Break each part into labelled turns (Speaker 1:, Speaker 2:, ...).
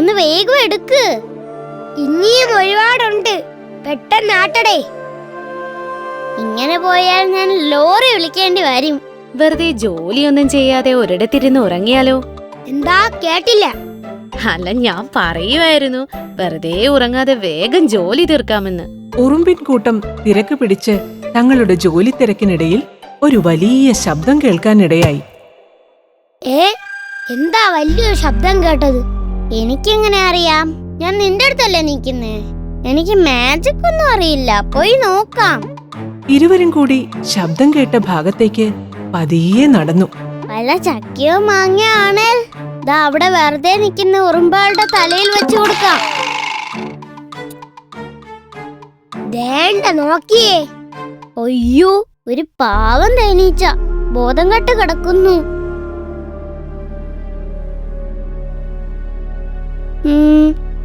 Speaker 1: ഒന്ന് വേഗം എടുക്ക്. ഇനിയും ഒരുപാടുണ്ട്, പെട്ടെന്നാട്ടടേ. ഇങ്ങനെ പോയാൽ ഞാൻ ലോറി വിളിക്കേണ്ടി വരും.
Speaker 2: വെറുതെ ജോലിയൊന്നും ചെയ്യാതെ ഒരിടത്തിരുന്ന് ഉറങ്ങിയാലോ?
Speaker 1: എന്താ കേട്ടില്ല?
Speaker 2: അല്ല, ഞാൻ പറയുമായിരുന്നു വെറുതെ ഉറങ്ങാതെ വേഗം ജോലി തീർക്കാമെന്ന്.
Speaker 3: ഉറുമ്പിൻ കൂട്ടം തിരക്ക് പിടിച്ച് തങ്ങളുടെ ജോലി തിരക്കിനിടയിൽ ഒരു വലിയ ശബ്ദം കേൾക്കാനിടയായി.
Speaker 1: എന്താ വലിയൊരു ശബ്ദം കേട്ടത്? എനിക്കെങ്ങനെ അറിയാം? ഞാൻ നിന്റെ അടുത്തല്ലേ നിൽക്കുന്നേ. എനിക്ക് മാജിക് ഒന്നും അറിയില്ല, പോയി നോക്കാം.
Speaker 3: ഇരുവരും കൂടി ശബ്ദം കേട്ട ഭാഗത്തേക്ക് പതിയെ നടന്നു.
Speaker 1: വല്ല ചക്കയോ മാങ്ങയോ ആണേൽ ദാ അവിടെ വെറുതെ നിൽക്കുന്ന ഉറുമ്പാളുടെ തലയിൽ വെച്ചു കൊടുക്കാം. വേണ്ട, നോക്കിയേ. അയ്യോ, ഒരു പാവം തേനീച്ച ബോധം കെട്ട് കിടക്കുന്നു.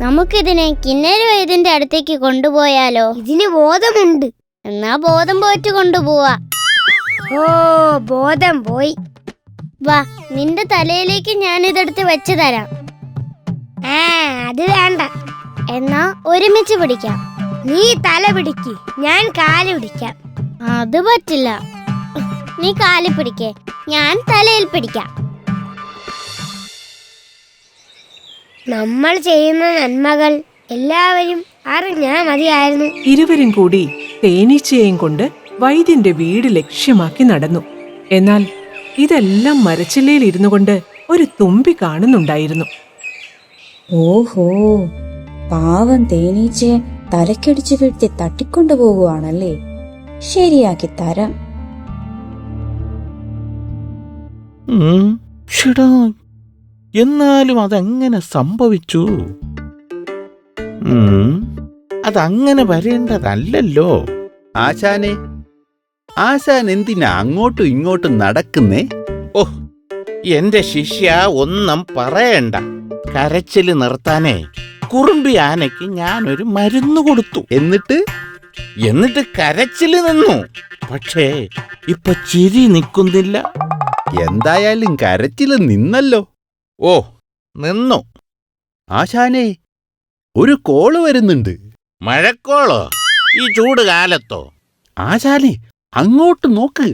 Speaker 1: നമുക്കിതിനെ കിന്നര വൈദ്യന്റെ അടുത്തേക്ക് കൊണ്ടുപോയാലോ? ഇതിന് ബോധമുണ്ട്. എന്നാ ബോധം പോയിട്ട് കൊണ്ടുപോവാ. ഓ, ബോധം പോയി. വാ, നിന്റെ തലയിലേക്ക് ഞാനിതെടുത്ത് വെച്ച് തരാം. അത് വേണ്ട. എന്നാ ഒരുമിച്ച് പിടിക്കാം. നീ തല പിടിക്ക്, ഞാൻ കാല് പിടിക്കാം. അത് പറ്റില്ല. നീ കാല് പിടിക്കേ, ഞാൻ തലയിൽ പിടിക്കാം. നമ്മൾ ചെയ്യുന്ന നന്മകൾ എല്ലാവരും അറിഞ്ഞാ മതിയായിരുന്നു.
Speaker 3: ഇരുവരും കൂടി തേനീച്ചയെയും കൊണ്ട് വൈദ്യന്റെ വീട് ലക്ഷ്യമാക്കി നടന്നു. എന്നാൽ ഇതെല്ലാം മരച്ചില്ലയിൽ ഇരുന്നു കൊണ്ട് ഒരു തുമ്പി കാണുന്നുണ്ടായിരുന്നു.
Speaker 4: ഓഹോ, പാവം തേനീച്ചയെ തലക്കടിച്ചു വീഴ്ത്തി തട്ടിക്കൊണ്ടുപോകുവാണല്ലേ. ശരിയാക്കി തരാം.
Speaker 5: എന്നാലും അതെങ്ങനെ സംഭവിച്ചു? അതങ്ങനെ വരേണ്ടതല്ലോ.
Speaker 6: ആശാനെ, ആശാൻ എന്തിനാ അങ്ങോട്ടും ഇങ്ങോട്ടും നടക്കുന്നേ?
Speaker 5: ഓഹ്, എന്റെ ശിഷ്യ ഒന്നും പറയണ്ട. കരച്ചില് നിർത്താനേ കുറുമ്പി ആനയ്ക്ക് ഞാനൊരു മരുന്ന് കൊടുത്തു. എന്നിട്ട് കരച്ചില് നിന്നു. പക്ഷേ ഇപ്പൊ ചിരി നിൽക്കുന്നില്ല.
Speaker 6: എന്തായാലും കരച്ചില് നിന്നല്ലോ.
Speaker 5: ഓ, നിന്നു.
Speaker 6: ആശാനെ, ഒരു കോള് വരുന്നുണ്ട്.
Speaker 5: മഴക്കോളോ? ഈ ചൂട് കാലത്തോ?
Speaker 6: ആശാനെ, അങ്ങോട്ട് നോക്ക്.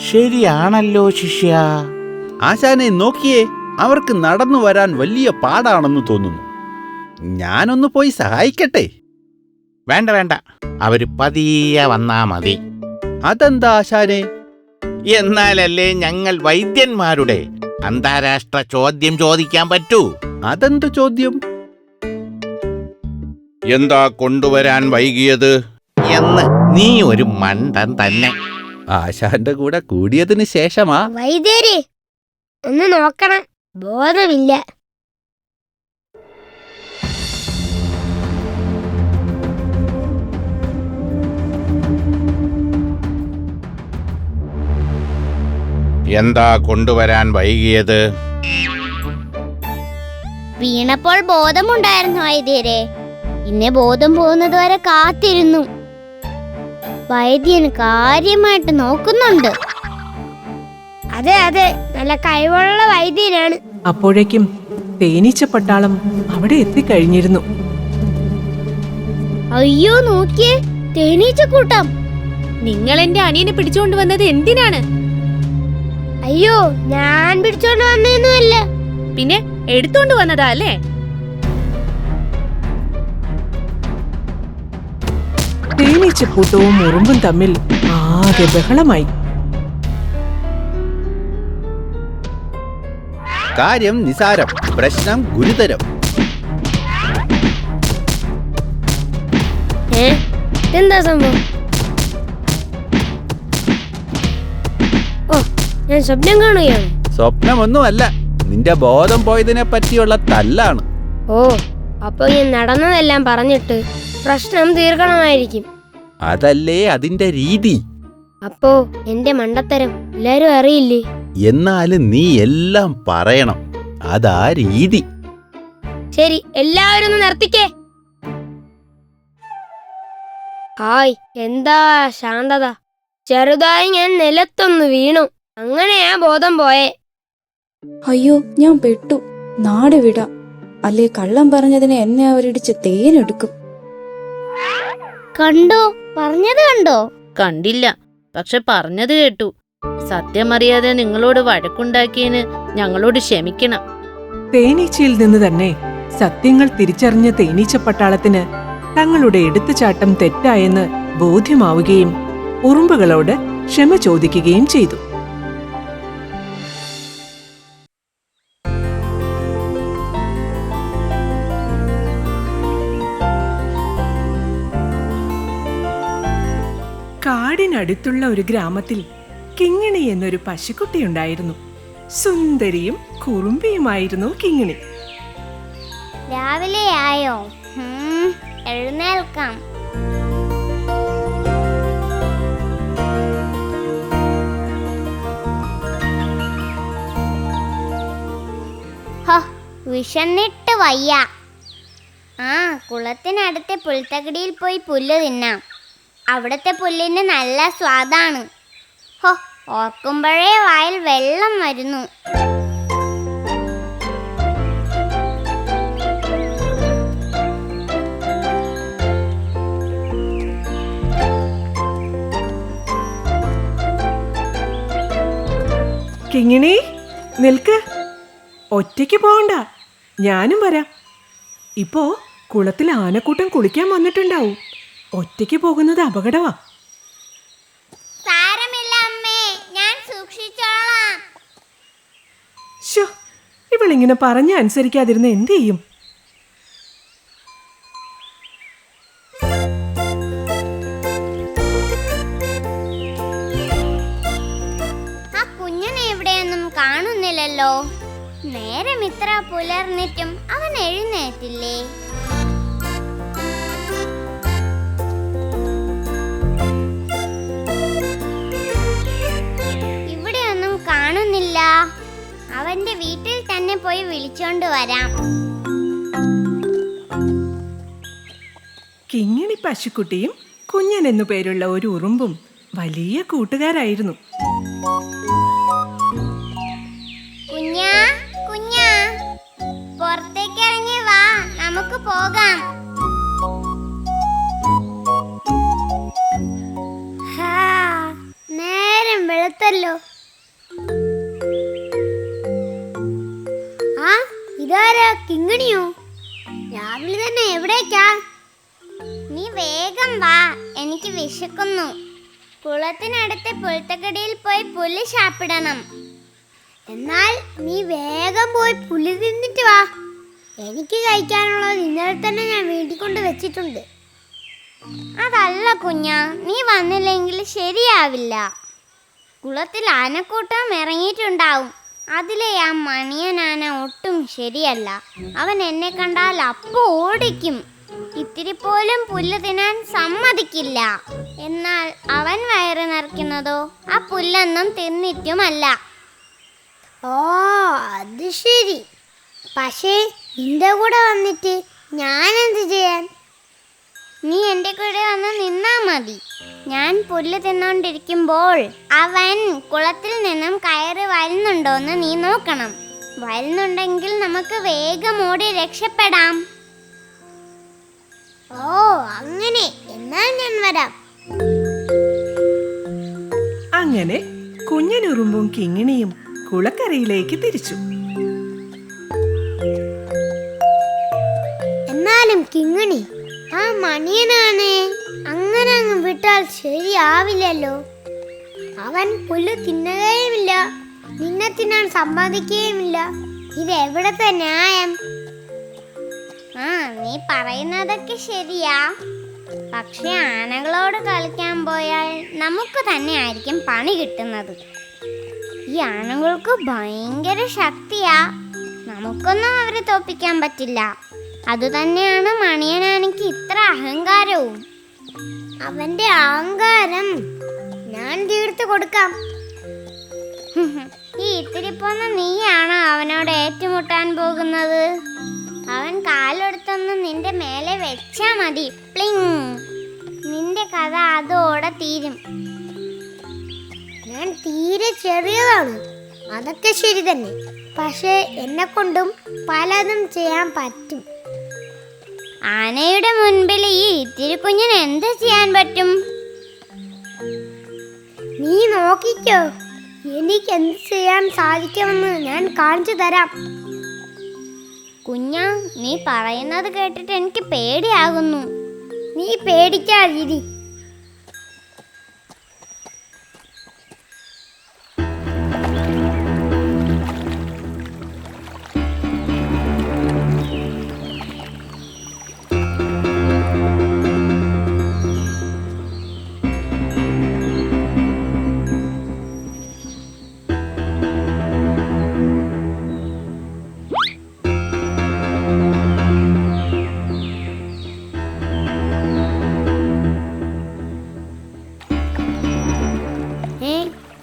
Speaker 5: ശരിയാണല്ലോ ശിഷ്യ.
Speaker 6: ആശാനെ നോക്കിയേ, അവർക്ക് നടന്നു വരാൻ വലിയ പാടാണെന്ന് തോന്നുന്നു. ഞാനൊന്ന് പോയി സഹായിക്കട്ടെ?
Speaker 5: വേണ്ട വേണ്ട, അവര് പതിയെ വന്നാ മതി.
Speaker 6: അതെന്താ ആശാനെ?
Speaker 5: എന്നാലല്ലേ ഞങ്ങൾ വൈദ്യന്മാരുടെ അന്താരാഷ്ട്ര ചോദ്യം ചോദിക്കാൻ പറ്റൂ.
Speaker 6: അതെന്ത് ചോദ്യം?
Speaker 5: എന്താ കൊണ്ടുവരാൻ വൈകിയത് എന്ന്. നീ ഒരു മണ്ടൻ തന്നെ.
Speaker 6: ആശാന്റെ കൂടെ കൂടിയതിന് ശേഷമാ.
Speaker 1: വൈദ്യരെ, ഒന്ന് നോക്കണം, ബോധമില്ല.
Speaker 5: എന്താ കൊണ്ടുവരാൻ വൈകിയത്?
Speaker 1: വീണപ്പോൾ ബോധമുണ്ടായിരുന്നു വൈദ്യരെ. പിന്നെ ബോധം പോകുന്നത് വരെ കാത്തിരുന്നു. വൈദ്യൻ കാര്യമായിട്ട് നോക്കുന്നുണ്ട്. അതെ അതെ, നല്ല കഴിവുള്ള വൈദ്യനാണ്.
Speaker 3: അപ്പോഴേക്കും തേനീച്ച പട്ടാളം അവിടെ എത്തിക്കഴിഞ്ഞിരുന്നു.
Speaker 1: അയ്യോ, നോക്കിയേ, തേനീച്ചക്കൂട്ടം.
Speaker 2: നിങ്ങൾ എന്റെ അനിയനെ പിടിച്ചുകൊണ്ട് വന്നത് എന്തിനാണ്?
Speaker 1: അയ്യോ, ഞാൻ പിടിച്ചോണ്ട് വന്നൊന്നുമല്ല.
Speaker 2: പിന്നെ എടുത്തോണ്ട് വന്നതാ അല്ലേ?
Speaker 3: തേനീച്ചക്കൂട്ടവും ഉറുമ്പും തമ്മിൽ ആകെ ബഹളമായി.
Speaker 6: കാര്യം നിസാരം, പ്രശ്നം ഗുരുതരം.
Speaker 1: എന്താ സംഭവം? ഓ, ഞാൻ സ്വപ്നം കാണുകയാണ്.
Speaker 6: സ്വപ്നമൊന്നുമല്ല, നിന്റെ ബോധം പോയതിനെ പറ്റിയുള്ള തല്ലാണ്.
Speaker 1: ഓ, അപ്പൊ ഞാൻ നടന്നതെല്ലാം പറഞ്ഞിട്ട് പ്രശ്നം തീർക്കണമായിരിക്കും.
Speaker 6: അതല്ലേ അതിന്റെ രീതി.
Speaker 1: അപ്പോ എന്റെ മണ്ടത്തരം എല്ലാരും അറിയില്ലേ?
Speaker 6: എന്നാലും നീ എല്ലാം പറയണം, അതാ രീതി.
Speaker 1: ശരി, എല്ലാവരും ഒന്ന് നിർത്തിക്കേ. ഹായ്, എന്താ ശാന്തത? ചെറുതായി ഞാൻ നിലത്തൊന്ന് വീണു, അങ്ങനെയാ ബോധം പോയേ.
Speaker 4: അയ്യോ, ഞാൻ പെട്ടു. നാട് വിടാം, അല്ലേ കള്ളം പറഞ്ഞതിന് എന്നെ അവരിടിച്ച് തേനെടുക്കും.
Speaker 1: കണ്ടോ, പറഞ്ഞത് കണ്ടോ?
Speaker 2: കണ്ടില്ല, പക്ഷെ പറഞ്ഞത് കേട്ടു. സത്യമറിയാതെ നിങ്ങളോട് വഴക്കുണ്ടാക്കിയതിന് ഞങ്ങളോട് ക്ഷമിക്കണം.
Speaker 3: തേനീച്ചയിൽ നിന്ന് തന്നെ സത്യങ്ങൾ തിരിച്ചറിഞ്ഞ തേനീച്ച പട്ടാളത്തിന് തങ്ങളുടെ എടുത്തുചാട്ടം തെറ്റായെന്ന് ബോധ്യമാവുകയും ഉറുമ്പുകളോട് ക്ഷമ ചോദിക്കുകയും ചെയ്തു. കാടിനടുത്തുള്ള ഒരു ഗ്രാമത്തിൽ കിങ്ങിണി എന്നൊരു പശുക്കുട്ടിയുണ്ടായിരുന്നു. സുന്ദരിയും കുറുമ്പിയുമായിരുന്നു കിങ്ങിണി.
Speaker 1: രാവിലെ ആയോ? എഴുന്നേൽക്കാം. വിശന്നിട്ട് വയ്യ. കുളത്തിനടുത്തെ പുൽത്തകിടിയിൽ പോയി പുല്ല് തിന്നാം. അവിടുത്തെ പുല്ലിന് നല്ല സ്വാദാണ്. ഓർക്കുമ്പോഴേ വായിൽ വെള്ളം വരുന്നു.
Speaker 3: കിങ്ങിണി, നിൽക്ക്. ഒറ്റയ്ക്ക് പോകണ്ട, ഞാനും വരാം. ഇപ്പോ കുളത്തിൽ ആനക്കൂട്ടം കുളിക്കാൻ വന്നിട്ടുണ്ടാവും. ഒറ്റയ്ക്ക് പോകുന്നത് അപകടമാ.
Speaker 1: സാരമില്ല അമ്മേ, ഞാൻ സൂക്ഷിച്ചോളാം.
Speaker 3: ശോ, ഇവളിങ്ങനെ പറഞ്ഞ അനുസരിക്കാതിരുന്ന എന്ത് ചെയ്യും?
Speaker 1: ആ കുഞ്ഞനെ എവിടെയൊന്നും കാണുന്നില്ലല്ലോ. നേരം ഇത്ര പുലർന്നിട്ടും അവൻ എഴുന്നേറ്റില്ലേ? ഇവിടെയൊന്നും കാണുന്നില്ല. അവന്റെ വീട്ടിൽ തന്നെ പോയി വിളിച്ചോണ്ട് വരാം.
Speaker 3: കിങ്ങിണി പശുക്കുട്ടിയും കുഞ്ഞൻ എന്നു പേരുള്ള ഒരു ഉറുമ്പും വലിയ കൂട്ടുകാരായിരുന്നു.
Speaker 1: കുഞ്ഞാ, കുഞ്ഞാ, പുറത്തേക്ക് ഇറങ്ങി വാ, നമുക്ക് പോകാം. നേരം വെളുത്തല്ലോ. ഇതാരാ, കിങ്ങിണിയോ? രാവിലെ തന്നെ എവിടേക്കാ? നീ വേഗം വാ, എനിക്ക് വിശക്കുന്നു. കുളത്തിനടുത്ത് പുൽത്തക്കടിയിൽ പോയി പുല്ല് ശാപ്പിടണം. എന്നാൽ നീ വേഗം പോയി പുല്ല് തിന്നിട്ട് വാ. എനിക്ക് കഴിക്കാനുള്ളത് ഇന്നലെ തന്നെ ഞാൻ വീട്ടിൽ കൊണ്ട് വെച്ചിട്ടുണ്ട്. അതല്ല കുഞ്ഞാ, നീ വന്നില്ലെങ്കിൽ ശരിയാവില്ല. കുളത്തിൽ ആനക്കൂട്ടം ഇറങ്ങിയിട്ടുണ്ടാവും. അതിലെ ആ മണിയനാന ഒട്ടും ശരിയല്ല. അവൻ എന്നെ കണ്ടാൽ അപ്പോൾ ഓടിക്കും. ഇത്തിരി പോലും പുല്ല് തിന്നാൻ സമ്മതിക്കില്ല. എന്നാൽ അവൻ വയറ് നിറയ്ക്കുന്നതോ ആ പുല്ലൊന്നും തിന്നിട്ടുമല്ല. അത് ശരി. പക്ഷേ നിന്റെ കൂടെ വന്നിട്ട് ഞാൻ എന്ത് ചെയ്യാൻ? നീ എൻ്റെ കൂടെ വന്ന് നിന്നാ മതി. ഞാൻ പുല്ല് തിന്നോണ്ടിരിക്കുമ്പോൾ അവൻ കുളത്തിൽ നിന്നും കയറി വരുന്നുണ്ടോന്ന് നീ നോക്കണം. വരുന്നുണ്ടെങ്കിൽ നമുക്ക് വേഗം ഓടി രക്ഷപ്പെടാം. അങ്ങനെ, എന്നാൽ ഞാൻ വരാം.
Speaker 3: അങ്ങനെ കുഞ്ഞനുറുമ്പും കിങ്ങിണിയും കുളക്കരയിലേക്ക് തിരിച്ചു.
Speaker 1: എന്നാലും കിങ്ങിണി, ആ മണിയനാണേ അങ്ങനെ അങ്ങ് വിട്ടാൽ ശരിയാവില്ലല്ലോ. അവൻ പുല്ല് തിന്നുകയുമില്ല, നിന്നെ തിന്നാൻ സമ്മതിക്കുകയുമില്ല. ഇത് എവിടത്തെ ന്യായം? നീ പറയുന്നതൊക്കെ ശരിയാ. പക്ഷെ ആനകളോട് കളിക്കാൻ പോയാൽ നമുക്ക് തന്നെ ആയിരിക്കും പണി കിട്ടുന്നത്. ഈ ആനകൾക്ക് ഭയങ്കര ശക്തിയാ. നമുക്കൊന്നും അവരെ തോൽപ്പിക്കാൻ പറ്റില്ല. അതുതന്നെയാണ് മണിയനാനയ്ക്ക് ഇത്ര അഹങ്കാരവും. അവന്റെ അഹങ്കാരം ഞാൻ തീർത്തു കൊടുക്കാം. ഈ ഇത്തിരി പോന്ന നീയാണോ അവനോട് ഏറ്റുമുട്ടാൻ പോകുന്നത്? അവൻ കാലെടുത്തൊന്ന് നിന്റെ മേലെ വെച്ചാ മതി, പ്ലിങ്, നിന്റെ കഥ അതോടെ തീരും. ഞാൻ തീരെ ചെറിയതാണ്, അതൊക്കെ ശരി തന്നെ. പക്ഷേ എന്നെ കൊണ്ടും പലതും ചെയ്യാൻ പറ്റും. ആനയുടെ മുൻപിൽ ഈ ഇത്തിരി കുഞ്ഞിന് എന്ത് ചെയ്യാൻ പറ്റും? നീ നോക്കിക്കോ, എനിക്ക് എന്ത് ചെയ്യാൻ സാധിക്കുമെന്ന് ഞാൻ കാണിച്ചു തരാം. കുഞ്ഞാ, നീ പറയുന്നത് കേട്ടിട്ട് എനിക്ക് പേടിയാകുന്നു. നീ പേടിക്കാതിരി.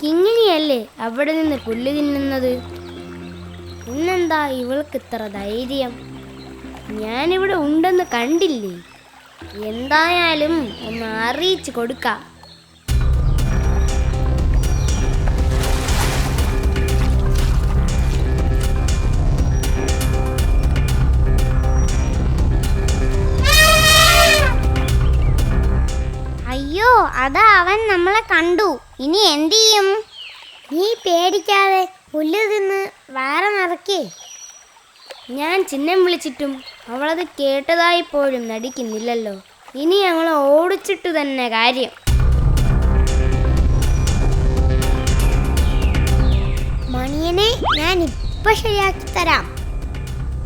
Speaker 1: കിങ്ങിണിയല്ലേ അവിടെ നിന്ന് പുല്ല് തിന്നുന്നത്? ഇന്നെന്താ ഇവൾക്ക് ഇത്ര ധൈര്യം? ഞാനിവിടെ ഉണ്ടെന്ന് കണ്ടില്ലേ? എന്തായാലും ഒന്ന് അറിയിച്ചു കൊടുക്കാം. അയ്യോ, അതാ അവൻ നമ്മളെ കണ്ടു. ഇനി എന്ത് ചെയ്യും? നീ പേടിക്കാതെ പുല്ല് തിന്ന് വേറെ നിറക്കേ. ഞാൻ ചിഹ്നം വിളിച്ചിട്ടും അവളത് കേട്ടതായി പോലും നടിക്കുന്നില്ലല്ലോ. ഇനി അവളെ ഓടിച്ചിട്ട് തന്നെ കാര്യം. മണിയനെ ഞാൻ ഇപ്പൊ ശരിയാക്കി തരാം.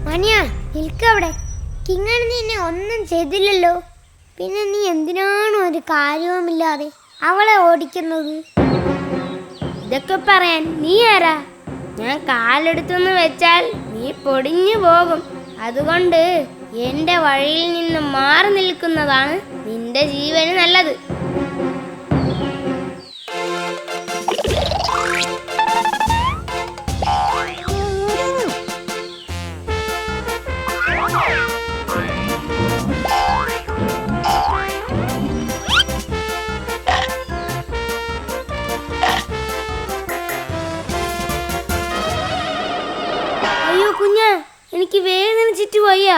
Speaker 1: മണിയാ, നിൽക്കവിടെ. കിങ്ങണി നിന്നെ ഒന്നും ചെയ്തില്ലല്ലോ. പിന്നെ നീ എന്തിനാണ് ഒരു കാര്യവുമില്ലാതെ അവളെ ഓടിക്കുന്നത്? ഇതൊക്കെ പറയാൻ നീ ആരാ? ഞാൻ കാലെടുത്തെന്ന് വെച്ചാൽ നീ പൊടിഞ്ഞു പോകും. അതുകൊണ്ട് എന്റെ വഴിയിൽ നിന്ന് മാറി നിൽക്കുന്നതാണ് നിന്റെ ജീവന് നല്ലത്. കുഞ്ഞാ, എനിക്ക് വേദനിച്ചിട്ട് വയ്യ.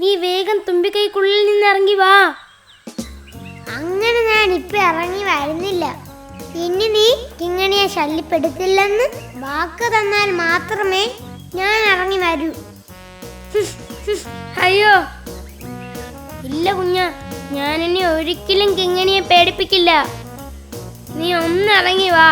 Speaker 1: നീ വേഗം തുമ്പിക്കൈക്കുള്ളിൽ നിന്ന് ഇറങ്ങി വാ. അങ്ങനെ ഞാൻ ഇപ്പൊ ഇറങ്ങി വരുന്നില്ല. ഇനി നീ കിങ്ങണിയെ ശല്യപ്പെടുത്തില്ലെന്ന് വാക്ക് തന്നാൽ മാത്രമേ ഞാൻ ഇറങ്ങി വരൂ. അയ്യോ ഇല്ല കുഞ്ഞാ, ഞാനിനി ഒരിക്കലും കിങ്ങണിയെ പേടിപ്പിക്കില്ല. നീ ഒന്ന് ഇറങ്ങി വാ.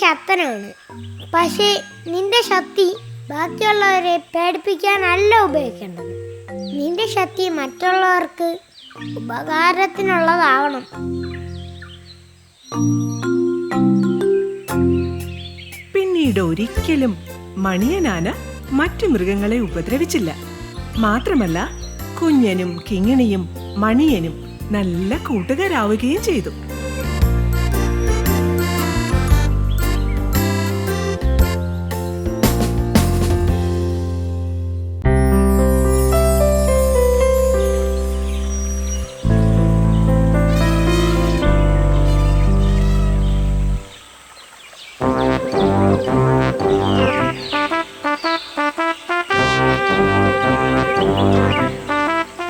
Speaker 1: ശക്തനാണ്, പക്ഷേ നിന്റെ ശക്തി ബാക്കിയുള്ളവരെ പേടിപ്പിക്കാനല്ല ഉപയോഗിക്കേണ്ടത്. നിന്റെ ശക്തി മറ്റുള്ളവർക്ക് ഉപകാരത്തിനുള്ളതാവണം.
Speaker 3: പിന്നീട് ഒരിക്കലും മണിയനാന മറ്റു മൃഗങ്ങളെ ഉപദ്രവിച്ചില്ല. മാത്രമല്ല, കുഞ്ഞനും കിങ്ങിണിയും മണിയനും നല്ല കൂട്ടുകാരാവുകയും ചെയ്തു.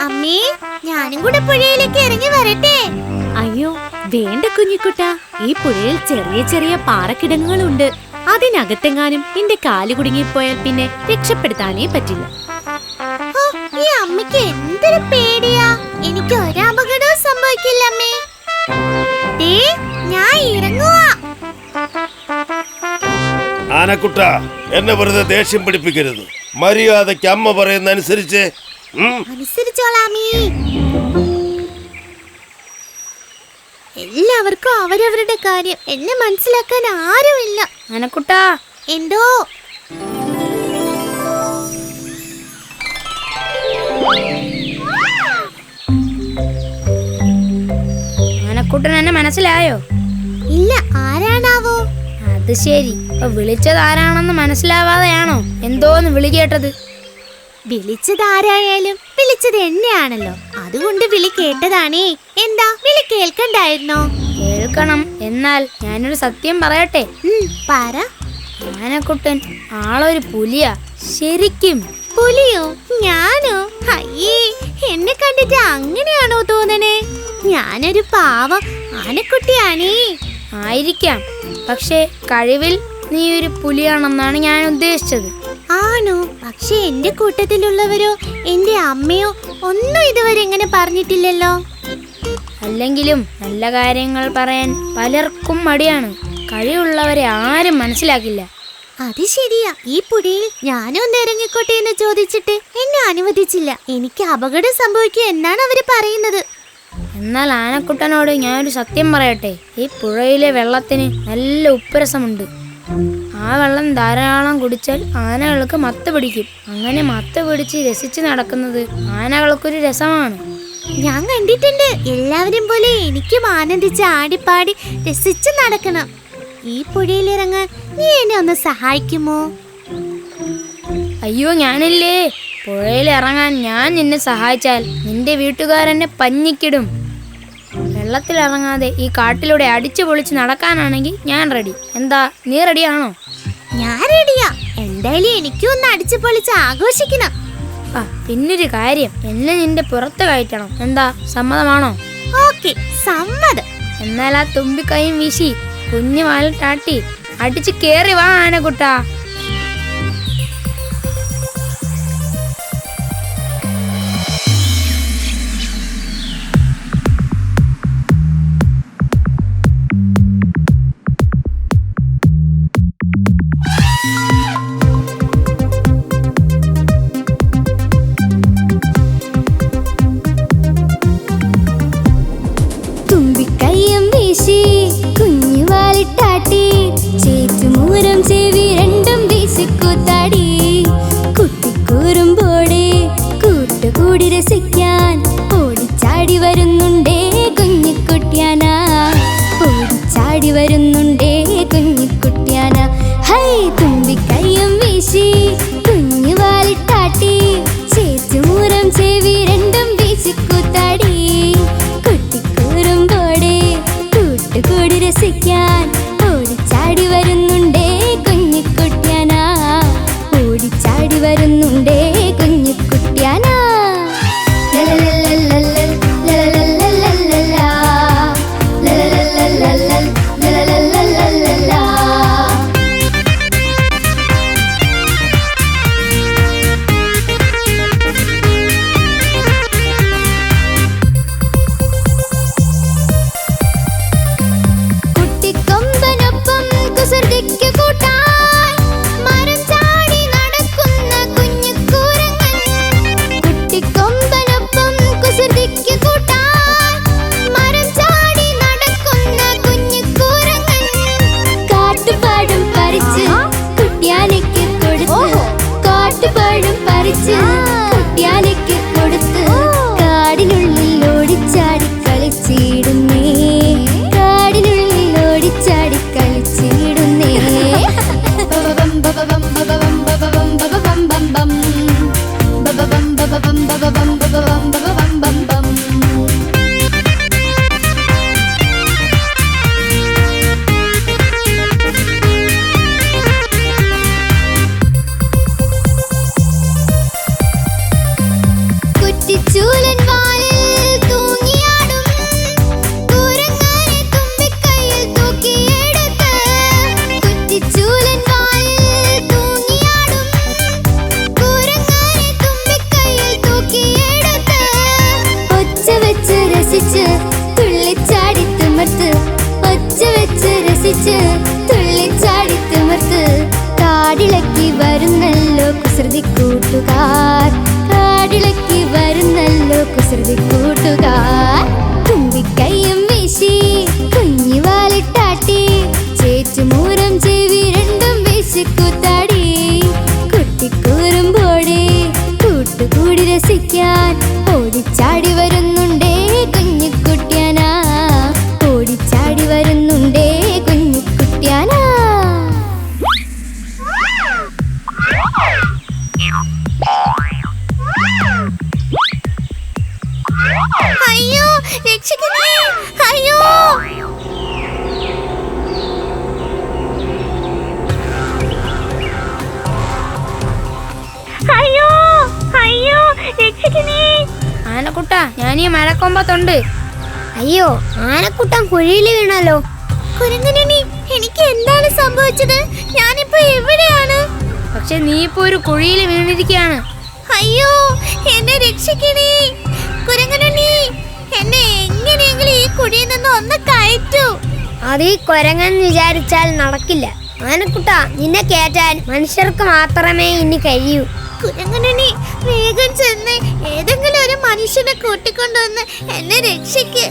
Speaker 1: അമ്മേ, ഞാനും കൂടെ പുഴയിലേക്ക് ഇറങ്ങി വരട്ടെ?
Speaker 2: അയ്യോ വേണ്ട കുഞ്ഞിക്കുട്ട, ഈ പുഴയിൽ ചെറിയ ചെറിയ പാറക്കിടങ്ങുകളുണ്ട്. അതിനകത്തെങ്ങാനും നിന്റെ കാല് കുടുങ്ങിപ്പോയാൽ പിന്നെ രക്ഷപ്പെടുത്താനേ പറ്റില്ല.
Speaker 1: ഈ അമ്മയ്ക്ക് എന്തൊരു പേടിയാ. എനിക്ക് ഒരപകടവും സംഭവിക്കില്ല അമ്മേ. ഞാൻ ഇറങ്ങുവാ.
Speaker 7: ആനക്കുട്ട, എന്നെ വെറുതെ ദേഷ്യം പിടിപ്പിക്കരുത്. മര്യാദയ്ക്ക് അമ്മ പറയുന്ന അനുസരിച്ച്
Speaker 1: അനുസരിച്ചോളാമേ. എല്ലാവർക്കും അവരവരുടെ കാര്യം. എന്നെ മനസ്സിലാക്കാൻ ആരുമില്ല. ആനക്കുട്ടാ, എന്തോ? ആനക്കുട്ടൻ എന്നെ മനസ്സിലായോ? ഇല്ല, ആരാണാവോ? അത് ശരി, വിളിച്ചത് ആരാണെന്ന് മനസ്സിലാവാതെയാണോ അപ്പോഴാണോ എന്തോന്ന് വിളി കേട്ടത്?
Speaker 2: വിളിച്ചതാരായാലും വിളിച്ചത് എന്നെയാണല്ലോ, അതുകൊണ്ട് വിളി കേട്ടതാണേ. എന്താ വിളി കേൾക്കണ്ടായിരുന്നോ?
Speaker 1: കേൾക്കണം. എന്നാൽ ഞാനൊരു സത്യം പറയട്ടെ.
Speaker 2: പറ.
Speaker 1: ആനക്കുട്ടൻ ആളൊരു പുലിയാ, ശരിക്കും.
Speaker 2: പുലിയോ? ഞാനോ? അയ്യേ, എന്നെ കണ്ടിട്ട് അങ്ങനെയാണോ തോന്നണേ? ഞാനൊരു പാവം ആനക്കുട്ടിയാണേ.
Speaker 1: ആയിരിക്കാം, പക്ഷേ കഴിവിൽ നീ ഒരു പുലിയാണെന്നാണ് ഞാൻ ഉദ്ദേശിച്ചത്.
Speaker 2: ആണോ? പക്ഷെ എന്റെ കൂട്ടത്തിലുള്ളവരോ എന്റെ അമ്മയോ ഒന്നും ഇതുവരെ ഇങ്ങനെ പറഞ്ഞിട്ടില്ലല്ലോ.
Speaker 1: അല്ലെങ്കിലും നല്ല കാര്യങ്ങൾ പറയാൻ പലർക്കും മടിയാണ്. കഴിവുള്ളവരെ ആരും മനസ്സിലാക്കില്ല.
Speaker 2: അത് ശരിയാ. ഈ പുഴയിൽ ഞാനും ഒന്ന് ഇറങ്ങിക്കോട്ടെ എന്ന് ചോദിച്ചിട്ട് എന്നെ അനുവദിച്ചില്ല. എനിക്ക് അപകടം സംഭവിക്കുക എന്നാണ് അവര് പറയുന്നത്.
Speaker 1: എന്നാൽ ആനക്കുട്ടനോട് ഞാനൊരു സത്യം പറയട്ടെ. ഈ പുഴയിലെ വെള്ളത്തിന് നല്ല ഉപ്പുരസമുണ്ട്. ആ വെള്ളം ധാരാളം കുടിച്ചാൽ ആനകൾക്ക് മത്ത് പിടിക്കും. അങ്ങനെ മത്ത് പിടിച്ച് രസിച്ച് നടക്കുന്നത് ആനകൾക്കൊരു രസമാണ്.
Speaker 2: ഞാൻ കണ്ടിട്ടുണ്ട്. എല്ലാവരും പോലെ എനിക്കും ആനന്ദിച്ച് ആടിപ്പാടി രസിച്ച് നടക്കണം. ഈ പുഴയിലിറങ്ങാൻ നീ എന്നെ ഒന്ന് സഹായിക്കുമോ?
Speaker 1: അയ്യോ, ഞാനില്ലേ. പുഴയിൽ ഇറങ്ങാൻ ഞാൻ നിന്നെ സഹായിച്ചാൽ നിന്റെ വീട്ടുകാരെന്നെ പഞ്ഞിക്കിടും. വെള്ളത്തിലിറങ്ങാതെ ഈ കാട്ടിലൂടെ അടിച്ചു പൊളിച്ച് നടക്കാനാണെങ്കിൽ ഞാൻ റെഡി. എന്താ, നീ റെഡിയാണോ?
Speaker 2: ഞാൻ റെഡിയാ. എന്തായാലും എനിക്കും ഒന്ന് അടിച്ചു പൊളിച്ച് ആഘോഷിക്കണം.
Speaker 1: പിന്നൊരു കാര്യം, എന്നെ നിന്റെ പുറത്ത് കയറ്റണം. എന്താ, സമ്മതമാണോ?
Speaker 2: ഓക്കെ, സമ്മതം.
Speaker 1: എന്നാൽ ആ തുമ്പിക്കൈയും വീശി കുഞ്ഞു വാലിട്ടാട്ടി അടിച്ച് കേറി വാ ആനക്കുട്ടാ.
Speaker 8: തുമ്പിക്കൈയും വീശി കുഞ്ഞു വാലിട്ടാട്ടി ചേറ്റുമൂരം ചെവി രണ്ടും വീശിക്കൂത്താടി. കുട്ടിക്കൂറുമ്പോടെ കൂട്ടുകൂടി രസിക്കാൻ ഓടിച്ചാടി വരുന്നുണ്ടേ കുഞ്ഞിക്കുട്ടിയാന. ഓടിച്ചാടി വരുന്നുണ്ടേ കുഞ്ഞിക്കുട്ടിയാന. ഹൈ, തുമ്പിക്കൈയും വീശി കുഞ്ഞു വാലിട്ടാട്ടി ചേറ്റുമൂരം ചെവി രണ്ടും വീശിക്കൂത്താടി. കുട്ടിക്കൂറുമ്പോടെ കൂട്ടുകൂടി രസിക്കാൻ ഓടിച്ചാടി വരുന്നുണ്ടേ കുഞ്ഞിക്കുട്ടിയാന. ഓടിച്ചാടി വരുന്നുണ്ടേ കുഞ്ഞിക്കുട്ടിയാന. കുട്ടിക്കൊമ്പനൊപ്പം കുസൃതിക്കു കൂട്ടായി മരം ചാടി നടക്കുന്ന കുഞ്ഞിക്കൂരങ്ങൻ. കുട്ടിക്കൊമ്പനൊപ്പം കുസൃതിക്കു കൂട്ടായി മരം ചാടി നടക്കുന്ന കുഞ്ഞിക്കൂരങ്ങൻ. കാട്ടുപാടും പറിച്ച് കുട്ടിയാനയ്ക്ക് കൊടുത്ത്, കാട്ടുപാടും പറിച്ച് കുട്ടിയാനയ്ക്ക് കൊടുത്ത് കാടിനുള്ളിൽ ഓടിച്ചാടി കളിച്ചിടുന്നേ. കാടിനുള്ളിൽ ഓടിച്ചാടി കളിച്ചിടുന്നേ. ബബബം ബബബം ബബബം ബബബം ബബബം ബം ബം. ബബബം ബബബം ബബബം ബബബം ബബബം ബം ബം. കുറ്റിച്ചൂലൻ വാലിൽ തൂങ്ങിയാടും കുരങ്ങനെ തുമ്പിക്കൈയിൽ തൂക്കിയെടുത്ത്. കുറ്റിച്ചൂലൻ വാലിൽ തൂങ്ങിയാടും കുരങ്ങനെ തുമ്പിക്കൈയിൽ തൂക്കിയെടുത്ത്. ഒച്ച വെച്ച് രസിച്ച് തുള്ളിച്ചാടി തിമിർത്ത്. ഒച്ച വെച്ച് രസിച്ച് തുള്ളിച്ചാടി തിമിർത്ത്. കാടിളക്കി വരുന്നല്ലോ കുസൃതി കൂട്ടുകാർ. കാടിളക്കി വരുന്നല്ലോ കുസൃതി കൂട്ടുകാർ. തുമ്പിക്കൈയും വീശി കുഞ്ഞു വാലിട്ടാട്ടി ചേറ്റുമൂരം ചെവി രണ്ടും വീശിക്കൂത്താടി. കുട്ടിക്കൂറുമ്പോടെ കൂട്ടുകൂടി രസിക്കാൻ ഓടിച്ചാടി വരുന്നുണ്ടേ കുഞ്ഞിക്കുട്ടിയാന. ഓടിച്ചാടി വരുന്നുണ്ടേ കുഞ്ഞിക്കുട്ടിയാന.
Speaker 1: ആനക്കുട്ട, ഞാൻ ഈ മഴക്കൊമ്പത്തുണ്ട്. അയ്യോ, ആനക്കുട്ടൻ കുഴിയിൽ വീണല്ലോ.
Speaker 2: കുരങ്ങനുണ്ണി, എനിക്ക് എന്താണ് സംഭവിച്ചത്? ഞാനിപ്പോ എവിടെയാണ്?
Speaker 1: പക്ഷെ നീ ഇപ്പൊ ഒരു കുഴിയിൽ വീണിരിക്കുകയാണ്.
Speaker 2: അയ്യോ, എന്നെ രക്ഷിക്കണേ കുരങ്ങനുണ്ണി. എന്നെ എങ്ങനെയെങ്കിലും ഈ കുഴിയിൽ നിന്ന് ഒന്ന് കയറ്റൂ.
Speaker 1: അത് ഈ കൊരങ്ങൻ വിചാരിച്ചാൽ നടക്കില്ല. ആനക്കുട്ട, നിന്നെ കയറ്റാൻ മനുഷ്യർക്ക് മാത്രമേ ഇനി കഴിയൂ.
Speaker 2: കുരങ്ങനുണ്ണി, വേഗം ചെന്ന് ഏതെങ്കിലും ഒരു മനുഷ്യനെ കൂട്ടിക്കൊണ്ടുവന്ന് എന്നെ രക്ഷിക്ക്.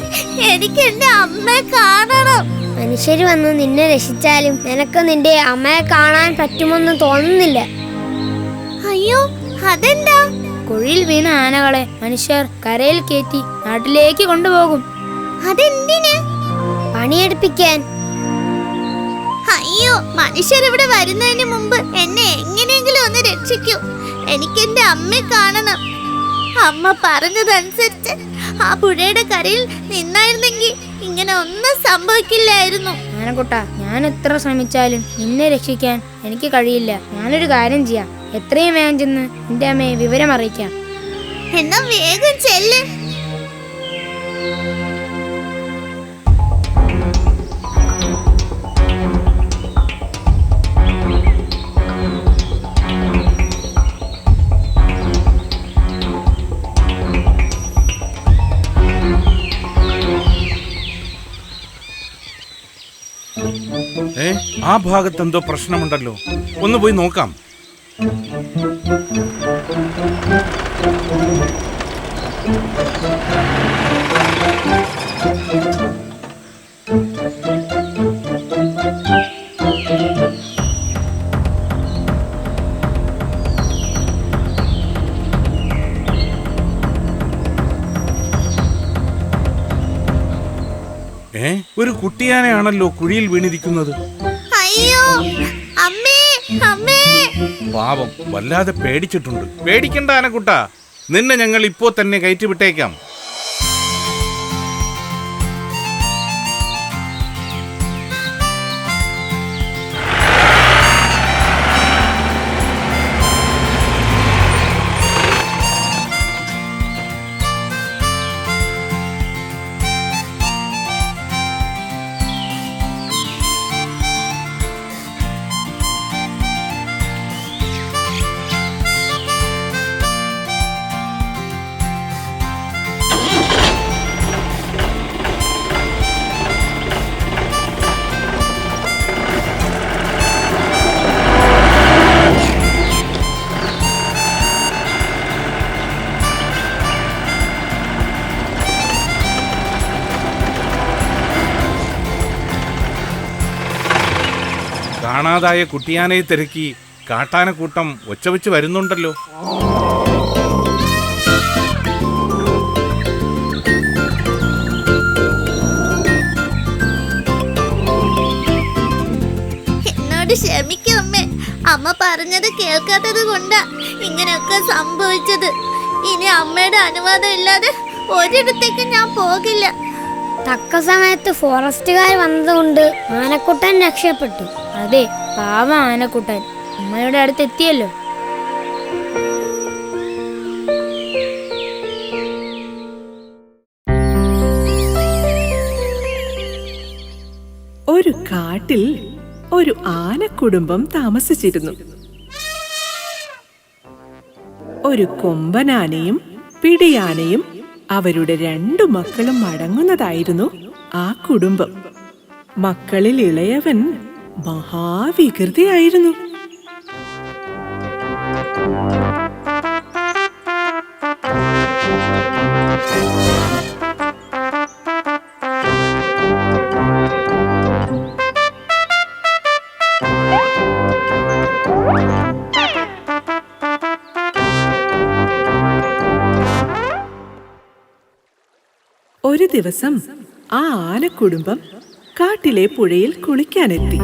Speaker 2: എനിക്ക് എന്റെ അമ്മയെ കാണണം.
Speaker 1: മനുഷ്യര് വന്ന് നിന്നെ രക്ഷിച്ചാലും നിനക്ക് നിന്റെ അമ്മയെ കാണാൻ പറ്റുമെന്ന് തോന്നുന്നില്ല.
Speaker 2: അയ്യോ, അതെന്താ?
Speaker 1: കുഴിയിൽ വീണ ആനകളെ മനുഷ്യർ കരയിൽ കയറ്റി നാട്ടിലേക്ക് കൊണ്ടുപോകും.
Speaker 2: അതെന്തിന്?
Speaker 1: പണിയെടുപ്പിക്കാൻ.
Speaker 2: അയ്യോ, മനുഷ്യരിവിടെ വരുന്നതിന് മുമ്പ് എന്നെ എങ്ങനെയെങ്കിലും ഒന്ന് രക്ഷിക്കൂ. എനിക്ക് എന്റെ അമ്മയെ കാണണം. അമ്മ പറഞ്ഞതനുസരിച്ച് ആ പുഴയുടെ കരയിൽ നിന്നായിരുന്നെങ്കിൽ ഇങ്ങനെ ഒന്നും സംഭവിക്കില്ലായിരുന്നു.
Speaker 1: ആനക്കുട്ട, ഞാൻ എത്ര ശ്രമിച്ചാലും നിന്നെ രക്ഷിക്കാൻ എനിക്ക് കഴിയില്ല. ഞാനൊരു കാര്യം ചെയ്യാം. എത്രയും വേഗം ചെന്ന് നിന്റെ അമ്മയെ വിവരം അറിയിക്കാം.
Speaker 2: എന്നാ വേഗം ചെല്ല്.
Speaker 9: ആ ഭാഗത്ത് എന്തോ പ്രശ്നമുണ്ടല്ലോ, ഒന്ന് പോയി നോക്കാം. ഒരു കുട്ടിയാനെയാണല്ലോ കുഴിയിൽ വീണിരിക്കുന്നത്.
Speaker 2: അയ്യോ, അമ്മേ, അമ്മേ.
Speaker 9: പാവം, വല്ലാതെ പേടിച്ചിട്ടുണ്ട്. പേടിക്കണ്ട ആനക്കുട്ട, നിന്നെ ഞങ്ങൾ ഇപ്പോ തന്നെ കയറ്റി വിട്ടേക്കാം. കാണാതായ കുട്ടിയാനയെ തിരക്കി കാട്ടാനക്കൂട്ടം ഒച്ചവെച്ച് വരുന്നുണ്ടല്ലോ.
Speaker 2: എന്നോട് ക്ഷമിക്കും അമ്മേ. അമ്മ പറഞ്ഞത് കേൾക്കാത്തത് കൊണ്ടാ ഇങ്ങനെയൊക്കെ സംഭവിച്ചത്. ഇനി അമ്മയുടെ അനുവാദം ഇല്ലാതെ ഒരിടത്തേക്ക് ഞാൻ പോകില്ല.
Speaker 1: തക്ക സമയത്ത് ഫോറസ്റ്റുകാർ വന്നതുകൊണ്ട് ആനക്കുട്ടൻ രക്ഷപ്പെട്ടു. അതെ, പാവ ആനക്കുട്ടൻ അമ്മയുടെ അടുത്ത് എത്തിയല്ലോ.
Speaker 3: ഒരു കാട്ടിൽ ഒരു ആനക്കുടുംബം താമസിച്ചിരുന്നു. ഒരു കൊമ്പനാനയും പിടിയാനയും അവരുടെ 2 മക്കളും അടങ്ങുന്നതായിരുന്നു ആ കുടുംബം. മക്കളിൽ ഇളയവൻ മഹാവികൃതിയായിരുന്നു. ഒരു ദിവസം ആ ആനക്കുടുംബം കാട്ടിലെ പുഴയിൽ കുളിക്കാനെത്തി.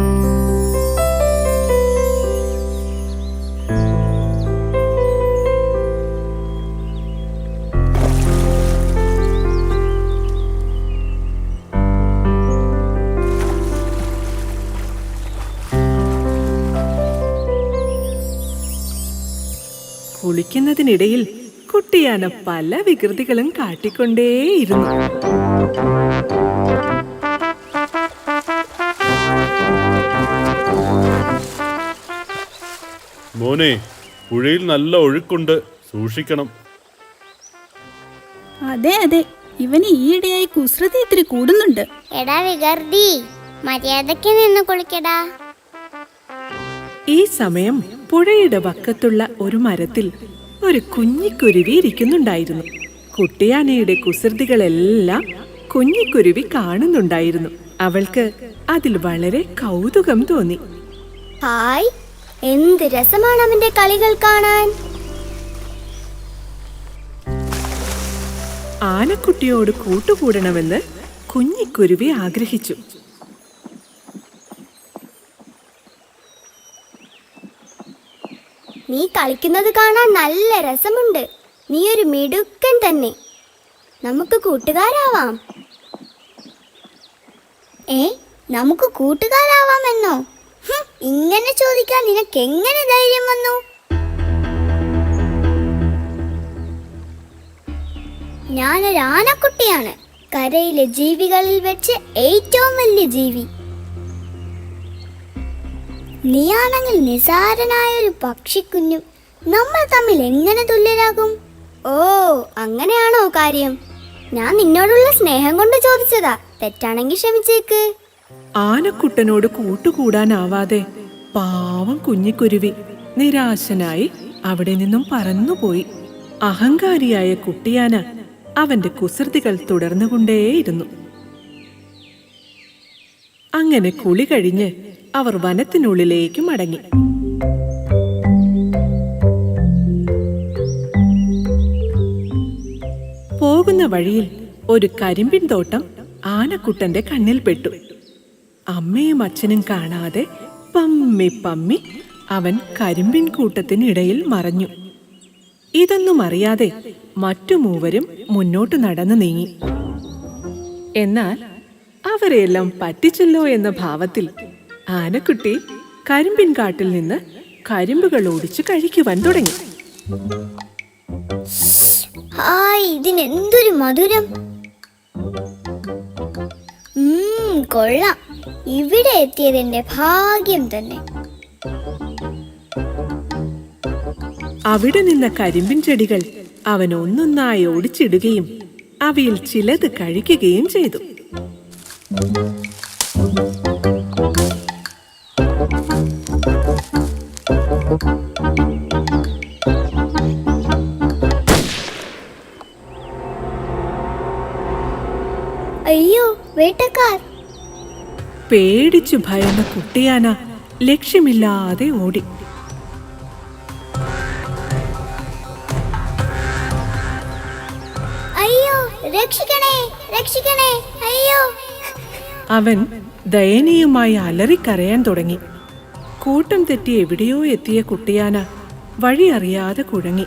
Speaker 3: കുളിക്കുന്നതിനിടയിൽ കുട്ടിയാന പല വികൃതികളും കാട്ടിക്കൊണ്ടേയിരുന്നു.
Speaker 10: മോനെ, പുഴയിൽ നല്ല ഒഴുക്കുണ്ട്, സൂക്ഷിക്കണം.
Speaker 11: അതെ അതെ, ഇവന് ഈയിടെയായി കുസൃതി ഇത്തിരി കൂടുന്നുണ്ട്.
Speaker 1: എടാ വികർത്തി, മര്യാദയ്ക്ക് നിന്ന് കുളിക്കടാ.
Speaker 3: ഈ സമയം പുഴയുടെ വക്കത്തുള്ള ഒരു മരത്തിൽ ഒരു കുഞ്ഞിക്കുരുവി ഇരിക്കുന്നുണ്ടായിരുന്നു. കുട്ടിയാനയുടെ കുസൃതികളെല്ലാം കുഞ്ഞിക്കുരുവി കാണുന്നുണ്ടായിരുന്നു. അവൾക്ക് അതിൽ വളരെ കൗതുകം തോന്നി.
Speaker 1: ഹായ്, എന്ത് രസമാണ് അവന്റെ കളികൾ കാണാൻ.
Speaker 3: ആനക്കുട്ടിയോട് കൂട്ടുകൂടണമെന്ന് കുഞ്ഞിക്കുരുവി ആഗ്രഹിച്ചു.
Speaker 1: നീ കളിക്കുന്നത് കാണാൻ നല്ല രസമുണ്ട്. നീ ഒരു മിടുക്കൻ തന്നെ. നമുക്ക് കൂട്ടുകാരാവാം. നമുക്ക് കൂട്ടുകാരാവാമെന്നോ? ഇങ്ങനെ ചോദിക്കാൻ നിനക്ക് എങ്ങനെ ധൈര്യം വന്നു? ഞാനൊരു ആനക്കുട്ടിയാണ്, കരയിലെ ജീവികളിൽ വെച്ച് ഏറ്റവും വലിയ ജീവി. നീയാണെങ്കിൽ നിസാരനായൊരു പക്ഷിക്കുഞ്ഞും. നമ്മൾ തമ്മിൽ എങ്ങനെ തുല്യരാകും? ഓ, അങ്ങനെയാണോ കാര്യം? ഞാൻ നിന്നോടുള്ള സ്നേഹം കൊണ്ട് ചോദിച്ചതാ. തെറ്റാണെങ്കിൽ ക്ഷമിച്ചേക്ക്.
Speaker 3: ആനക്കുട്ടനോട് കൂട്ടുകൂടാനാവാതെ പാവം കുഞ്ഞിക്കുരുവി നിരാശനായി അവിടെ നിന്നും പറന്നുപോയി. അഹങ്കാരിയായ കുട്ടിയാന അവന്റെ കുസൃതികൾ തുടർന്നുകൊണ്ടേയിരുന്നു. അങ്ങനെ കുളി കഴിഞ്ഞ് അവർ വനത്തിനുള്ളിലേക്ക് മടങ്ങി. പോകുന്ന വഴിയിൽ ഒരു കരിമ്പിൻ തോട്ടം ആനക്കുട്ടന്റെ കണ്ണിൽപ്പെട്ടു. അമ്മയും അച്ഛനും കാണാതെ പമ്മി പമ്മി അവൻ കരിമ്പിൻ കൂട്ടത്തിനിടയിൽ മറഞ്ഞു. ഇതൊന്നും അറിയാതെ മറ്റു മൂവരും മുന്നോട്ട് നടന്നു നീങ്ങി. എന്നാൽ അവരെയെല്ലാം പറ്റിച്ചല്ലോ എന്ന ഭാവത്തിൽ ആനക്കുട്ടി കരിമ്പിൻ കാട്ടിൽ നിന്ന് കരിമ്പുകൾ ഓടിച്ച് കഴിക്കുവാൻ തുടങ്ങി.
Speaker 1: ഹായ്, ഇതിനെന്തൊരു മധുരം. കൊള്ളാം. ഇവിടെ എത്തിയതിന്റെ ഭാഗ്യം തന്നെ.
Speaker 3: അവിടെ നിന്ന കരിമ്പിൻ ചെടികൾ അവൻ ഒന്നൊന്നായി ഓടിച്ചിടുകയും അവയിൽ ചിലത് കഴിക്കുകയും ചെയ്തു.
Speaker 1: അയ്യോ, വേട്ടക്കാർ!
Speaker 3: പേടിച്ചു ഭയന്ന കുട്ടിയാന ലക്ഷ്യമില്ലാതെ ഓടി.
Speaker 1: അയ്യോ, രക്ഷിക്കണേ, രക്ഷിക്കണേ, അയ്യോ!
Speaker 3: അവൻ ദയനീയമായി അലറിക്കരയാൻ തുടങ്ങി. കൂട്ടം തെറ്റി എവിടെയോ എത്തിയ കുട്ടിയാന വഴി അറിയാതെ കുഴങ്ങി.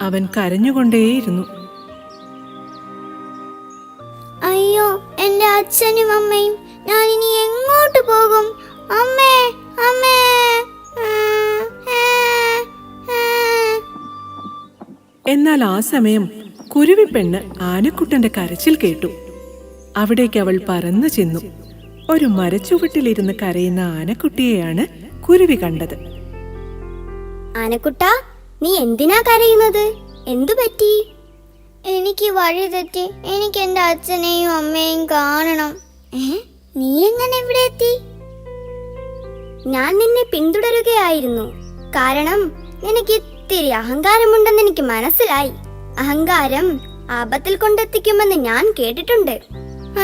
Speaker 3: അവൻ കരഞ്ഞുകൊണ്ടേയിരുന്നു.
Speaker 1: അയ്യോ, എന്റെ അച്ഛനും അമ്മയും. ഞാൻ ഇനി എങ്ങോട്ട് പോകും? അമ്മേ, അമ്മേ!
Speaker 3: എന്നാൽ ആ സമയം കുരുവിപ്പെണ്ണ് ആനക്കുട്ടന്റെ കരച്ചിൽ കേട്ടു. അവിടേക്ക് അവൾ പറന്നു ചെന്നു. ഒരു മരച്ചുവട്ടിലിരുന്ന് കരയുന്ന ആനക്കുട്ടിയെയാണ് കുരുവി കണ്ടത്.
Speaker 1: ആനക്കുട്ടാ, നീ എന്തിനാ കരയുന്നത്? എന്തു പറ്റി? എനിക്ക് വഴി തെറ്റി. എനിക്ക് എന്റെ അച്ഛനെയും അമ്മയെയും കാണണം. നീ എങ്ങനെ ഇവിടെ എത്തി? ഞാൻ നിന്നെ പിന്തുടരുകയായിരുന്നു. കാരണം നിനക്ക് ഇത്തിരി അഹങ്കാരമുണ്ടെന്ന് എനിക്ക് മനസ്സിലായി. അഹങ്കാരം ആപത്തിൽ കൊണ്ടെത്തിക്കുമെന്ന് ഞാൻ കേട്ടിട്ടുണ്ട്.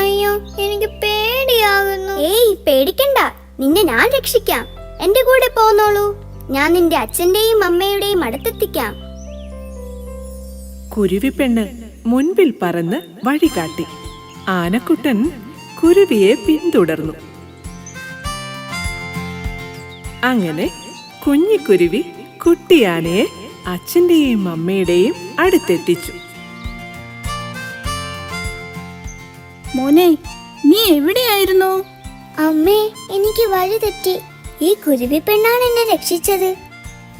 Speaker 1: അയ്യോ, എനിക്ക് പേടിയാകുന്നു. ഏയ്, പേടിക്കണ്ട. നിന്നെ ഞാൻ രക്ഷിക്കാം. എന്റെ കൂടെ പോന്നോളൂ. ഞാൻ നിന്റെ അച്ഛന്റെയും അമ്മയുടെയും അടുത്തെത്തിക്കാം.
Speaker 3: കുരുവിപ്പെണ്ണ് മുൻപിൽ പറന്ന് വഴികാട്ടി. ആനക്കുട്ടൻ കുരുവിയെ പിന്തുടർന്നു. അങ്ങനെ കുഞ്ഞിക്കുരുവി കുട്ടിയാനയെ അച്ഛന്റെയും അമ്മയുടെയും അടുത്തെത്തിച്ചു.
Speaker 11: മോനെ, നീ എവിടെയായിരുന്നു?
Speaker 1: അമ്മേ, എനിക്ക് വഴി തെറ്റി. ഈ കുരുവി പെണ്ണാണ് എന്നെ രക്ഷിച്ചത്.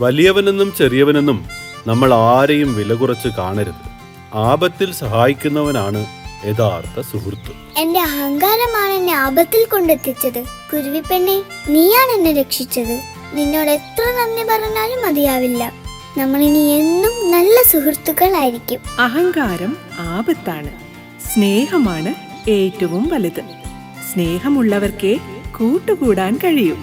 Speaker 10: വലിയവനെന്നും ചെറിയവനെന്നും നമ്മൾ ആരെയും വില കുറച്ച് കാണരുത്. ആപത്തിൽ സഹായിക്കുന്നവനാണ് യഥാർത്ഥ സുഹൃത്ത്.
Speaker 1: എന്റെ അഹങ്കാരമാണ് എന്നെ ആപത്തിൽ കൊണ്ടെത്തിച്ചത്. കുരുവി പെണ്ണെ, നീയാണ് എന്നെ രക്ഷിച്ചത്. നിന്നോട് എത്ര നന്ദി പറഞ്ഞാലും മതിയാവില്ല. നമ്മൾ ഇനി എന്നും നല്ല സുഹൃത്തുക്കളായിരിക്കും.
Speaker 3: അഹങ്കാരം ആപത്താണ്. സ്നേഹമാണ് ഏറ്റവും വലുത്. സ്നേഹമുള്ളവർക്കേ കൂട്ടുകൂടാൻ കഴിയൂ.